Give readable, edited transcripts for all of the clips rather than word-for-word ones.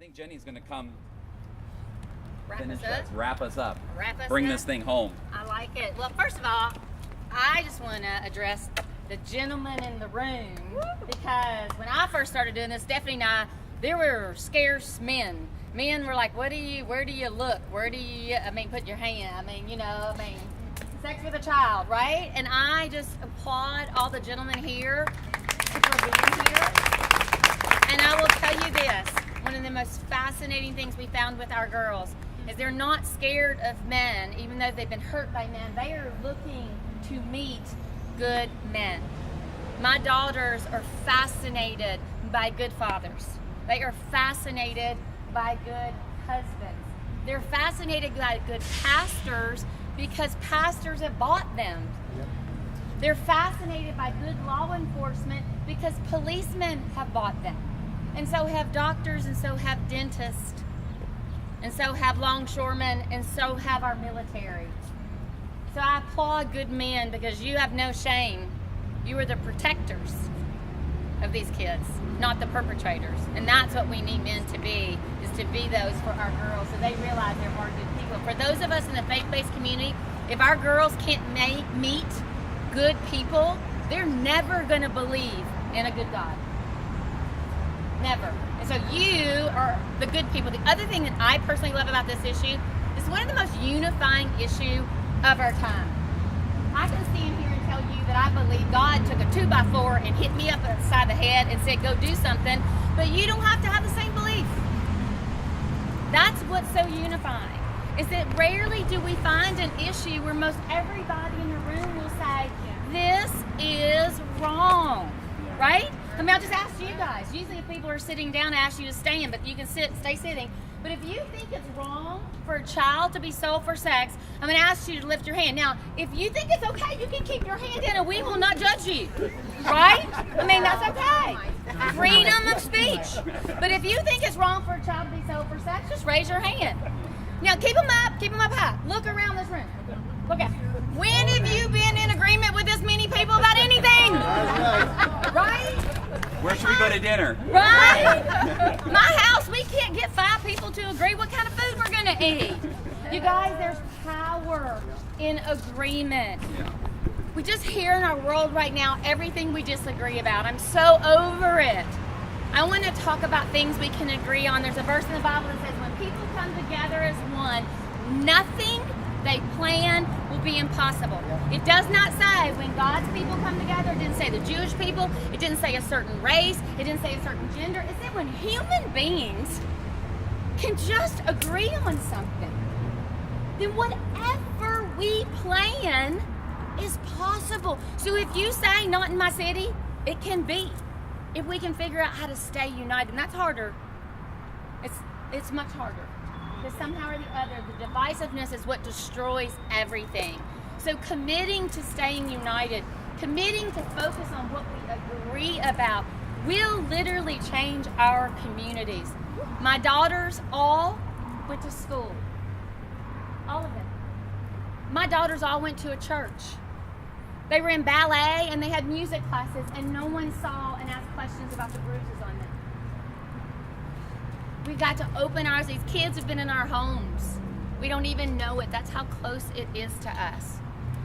think Jenny's going to come Wrap us up. Bring this thing home. I like it. Well, first of all, I just want to address the gentleman in the room, because when I first started doing this, Stephanie and I, there were scarce men. Men were like, where do you look? Where do you, put your hand? Sex with a child, right? And I just applaud all the gentlemen here for being here. And I will tell you this, one of the most fascinating things we found with our girls is they're not scared of men, even though they've been hurt by men. They are looking to meet good men. My daughters are fascinated by good fathers. They are fascinated by good husbands. They're fascinated by good pastors because pastors have bought them. Yep. They're fascinated by good law enforcement because policemen have bought them. And so have doctors, and so have dentists, and so have longshoremen, and so have our military. So I applaud good men because you have no shame. You are the protectors of these kids, not the perpetrators. And that's what we need men to be, is to be those for our girls so they realize there are good people. For those of us in the faith-based community, if our girls can't meet good people, they're never going to believe in a good God. Never. And so you are the good people. The other thing that I personally love about this issue is one of the most unifying issue of our time. I can stand here and tell you that I believe God took a 2x4 and hit me up on the side of the head and said, go do something, but you don't have to have the same belief. That's what's so unifying, is that rarely do we find an issue where most everybody in the room will say, this is wrong, right? I'll just ask you guys. Usually if people are sitting down, I ask you to stand, but you can stay sitting. But if you think it's wrong for a child to be sold for sex, I'm going to ask you to lift your hand. Now, if you think it's okay, you can keep your hand in and we will not judge you, right? That's okay. Freedom of speech. But if you think it's wrong for a child to be sold for sex, just raise your hand. Now, keep them up high. Look around this room. Look at. When have you been in agreement with this many people about anything? Right? Where should we go to dinner? Right? My house, we can't get 5 people to agree what kind of food we're going to eat. You guys, there's power in agreement. Yeah. We just hear in our world right now everything we disagree about. I'm so over it. I want to talk about things we can agree on. There's a verse in the Bible that says when people come together as one, nothing they plan will be impossible. It does not say when God's people come together. It didn't say the Jewish people. It didn't say a certain race. It didn't say a certain gender. It said when human beings can just agree on something, then whatever we plan is possible. So if you say not in my city, it can be. If we can figure out how to stay united, and that's harder. It's much harder. Because somehow or the other, the divisiveness is what destroys everything. So committing to staying united, committing to focus on what we agree about, will literally change our communities. My daughters all went to school. All of them. My daughters all went to a church. They were in ballet and they had music classes, and no one saw and asked questions about the bruises on them. We got to open ours. These kids have been in our homes. We don't even know it. That's how close it is to us.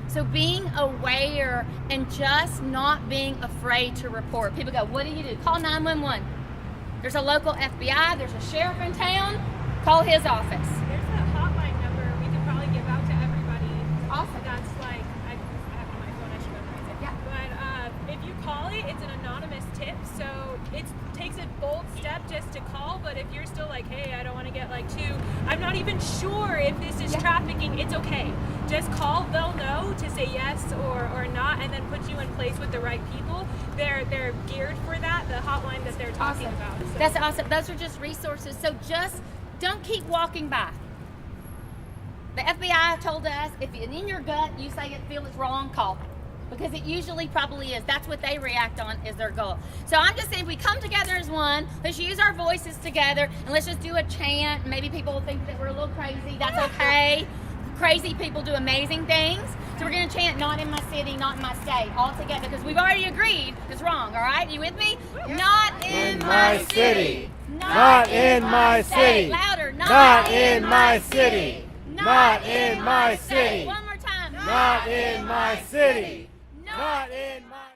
So being aware and just not being afraid to report. People go, what do you do? Call 911. There's a local FBI. There's a sheriff in town. Call his office. There's a hotline number we could probably give out to everybody. Awesome. That's like, I have it on my phone. I should memorize it. Yeah. But if you call it, it's an anonymous tip. So it takes a bold step just to call. But if you're still like, hey, I don't want to get I'm not even sure if this is trafficking, it's okay. Just call. They'll know to say yes or not, and then put you in place with the right people. They're geared for that, the hotline that they're talking about. So. That's awesome. Those are just resources. So just don't keep walking by. The FBI told us, if in your gut you say it feels wrong, call. Because it usually probably is. That's what they react on, is their goal. So I'm just saying, if we come together as one, let's use our voices together, and let's just do a chant. Maybe people will think that we're a little crazy. That's okay. Crazy people do amazing things. So we're going to chant, not in my city, not in my state, all together, because we've already agreed it's wrong, all right? You with me? Not in my city. Not in my city. Louder. Not in my city. Not in my city. One more time. Not in my city. Not in my